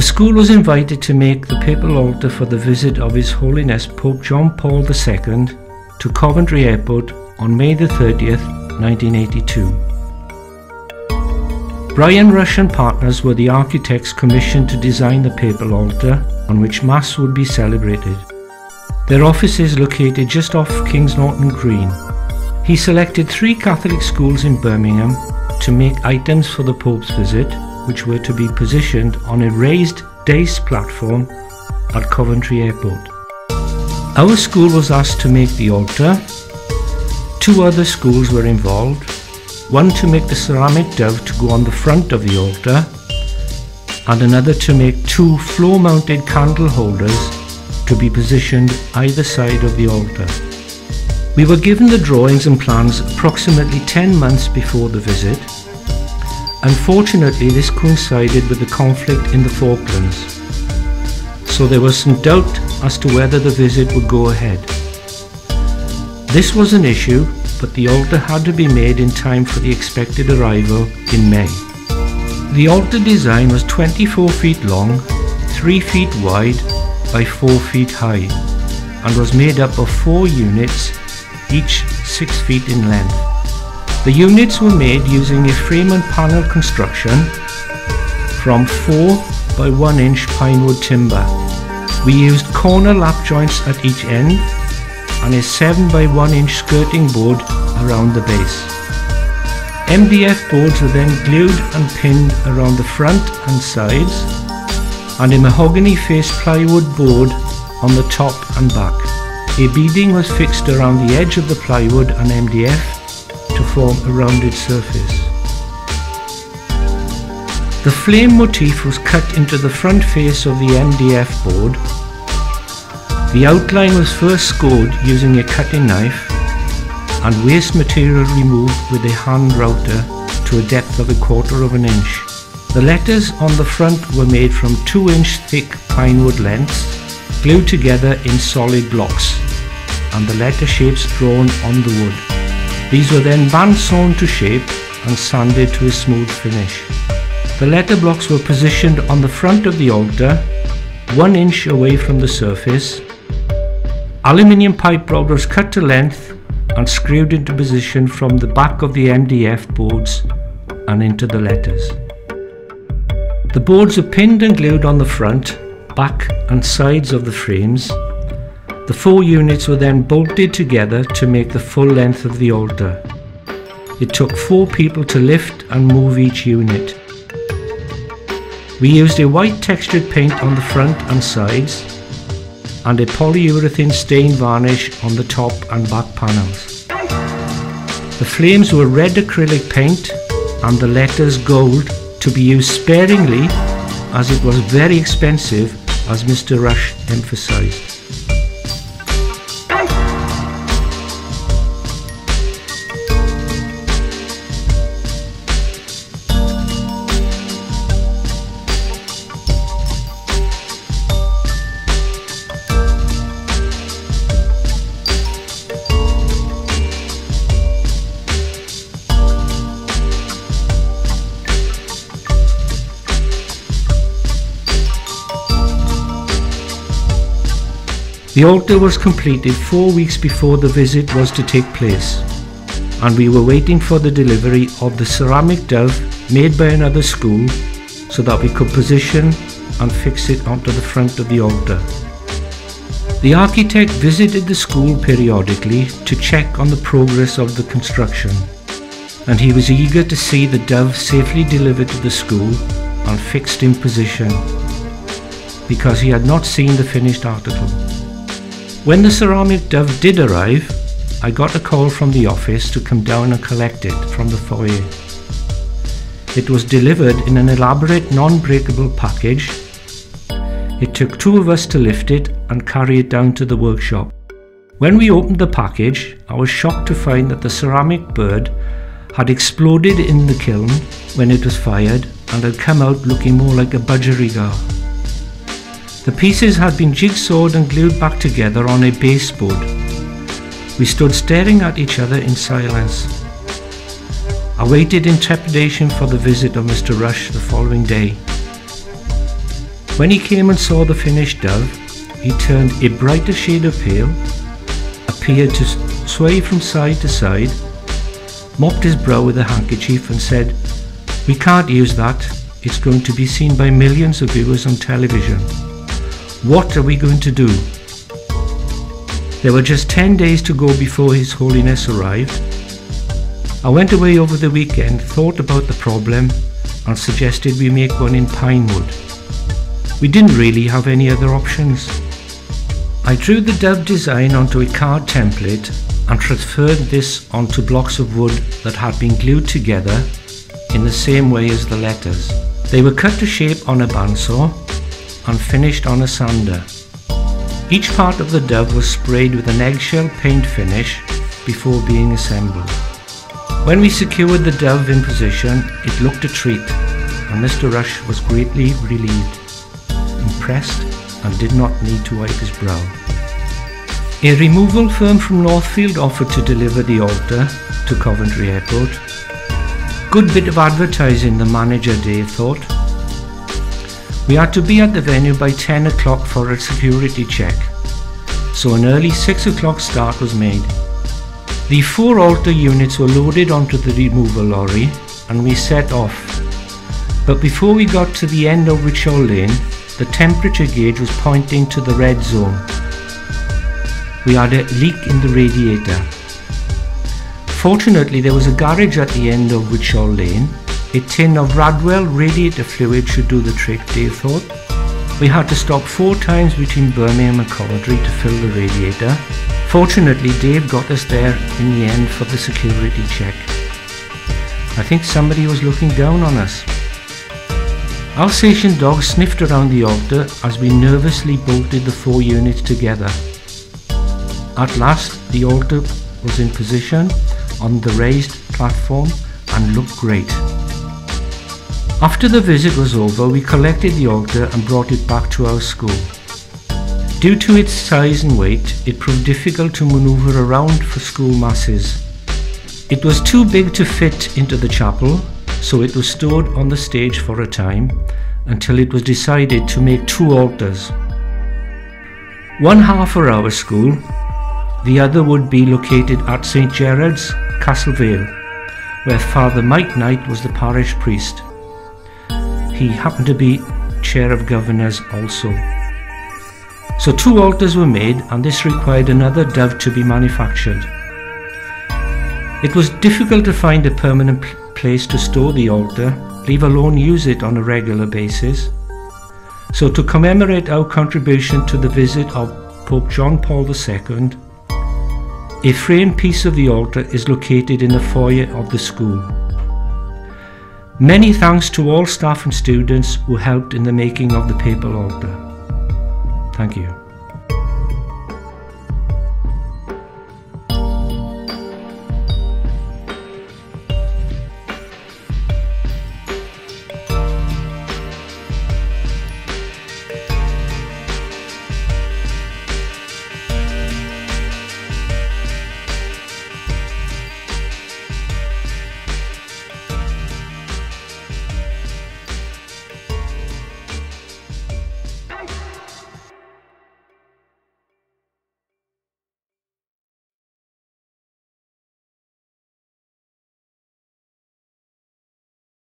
The school was invited to make the papal altar for the visit of His Holiness Pope John Paul II to Coventry Airport on May the 30th, 1982. Brian Rush and partners were the architects commissioned to design the papal altar on which Mass would be celebrated. Their office is located just off Kings Norton Green. He selected 3 Catholic schools in Birmingham to make items for the Pope's visit, which were to be positioned on a raised dais platform at Coventry Airport. Our school was asked to make the altar. 2 other schools were involved, one to make the ceramic dove to go on the front of the altar, and another to make 2 floor-mounted candle holders to be positioned either side of the altar. We were given the drawings and plans approximately 10 months before the visit. Unfortunately, this coincided with the conflict in the Falklands, so there was some doubt as to whether the visit would go ahead. This was an issue, but the altar had to be made in time for the expected arrival in May. The altar design was 24 feet long, 3 feet wide by 4 feet high, and was made up of 4 units, each 6 feet in length. The units were made using a frame and panel construction from 4 by 1 inch pine wood timber. We used corner lap joints at each end and a 7 by 1 inch skirting board around the base. MDF boards were then glued and pinned around the front and sides, and a mahogany faced plywood board on the top and back. A beading was fixed around the edge of the plywood and MDF to form a rounded surface. The flame motif was cut into the front face of the MDF board. The outline was first scored using a cutting knife and waste material removed with a hand router to a depth of 1/4 inch. The letters on the front were made from 2-inch thick pine wood lengths, glued together in solid blocks, and the letter shapes drawn on the wood. These were then band sawn to shape and sanded to a smooth finish. The letter blocks were positioned on the front of the altar, 1 inch away from the surface. Aluminium pipe rod was cut to length and screwed into position from the back of the MDF boards and into the letters. The boards are pinned and glued on the front, back and sides of the frames. The 4 units were then bolted together to make the full length of the altar. It took 4 people to lift and move each unit. We used a white textured paint on the front and sides, and a polyurethane stain varnish on the top and back panels. The flames were red acrylic paint and the letters gold, to be used sparingly as it was very expensive, as Mr. Rush emphasised. The altar was completed 4 weeks before the visit was to take place, and we were waiting for the delivery of the ceramic dove made by another school so that we could position and fix it onto the front of the altar. The architect visited the school periodically to check on the progress of the construction, and he was eager to see the dove safely delivered to the school and fixed in position, because he had not seen the finished article. When the ceramic dove did arrive, I got a call from the office to come down and collect it from the foyer. It was delivered in an elaborate non-breakable package. It took 2 of us to lift it and carry it down to the workshop. When we opened the package, I was shocked to find that the ceramic bird had exploded in the kiln when it was fired and had come out looking more like a budgerigar. The pieces had been jigsawed and glued back together on a baseboard. We stood staring at each other in silence. I waited in trepidation for the visit of Mr. Rush the following day. When he came and saw the finished dove, he turned a brighter shade of pale, appeared to sway from side to side, mopped his brow with a handkerchief and said, "We can't use that. It's going to be seen by millions of viewers on television. What are we going to do?" There were just 10 days to go before His Holiness arrived. I went away over the weekend, thought about the problem and suggested we make one in pine wood. We didn't really have any other options. I drew the dove design onto a card template and transferred this onto blocks of wood that had been glued together in the same way as the letters. They were cut to shape on a bandsaw and finished on a sander. Each part of the dove was sprayed with an eggshell paint finish before being assembled. When we secured the dove in position, it looked a treat, and Mr. Rush was greatly relieved, impressed, and did not need to wipe his brow. A removal firm from Northfield offered to deliver the altar to Coventry Airport. Good bit of advertising, the manager Dave thought. We had to be at the venue by 10 o'clock for a security check, so an early 6 o'clock start was made. The 4 altar units were loaded onto the removal lorry and we set off. But before we got to the end of Wishaw Lane, the temperature gauge was pointing to the red zone. We had a leak in the radiator. Fortunately, there was a garage at the end of Wishaw Lane. A tin of Radwell radiator fluid should do the trick, Dave thought. We had to stop 4 times between Birmingham and Coventry to fill the radiator. Fortunately, Dave got us there in the end for the security check. I think somebody was looking down on us. Alsatian dogs sniffed around the altar as we nervously bolted the 4 units together. At last, the altar was in position on the raised platform and looked great. After the visit was over, we collected the altar and brought it back to our school. Due to its size and weight, it proved difficult to maneuver around for school masses. It was too big to fit into the chapel, so it was stored on the stage for a time until it was decided to make 2 altars. One half for our school, the other would be located at St Gerard's, Castlevale, where Father Mike Knight was the parish priest. He happened to be chair of governors also. So 2 altars were made, and this required another dove to be manufactured. It was difficult to find a permanent place to store the altar, leave alone use it on a regular basis. So to commemorate our contribution to the visit of Pope John Paul II, a framed piece of the altar is located in the foyer of the school. Many thanks to all staff and students who helped in the making of the papal altar. Thank you.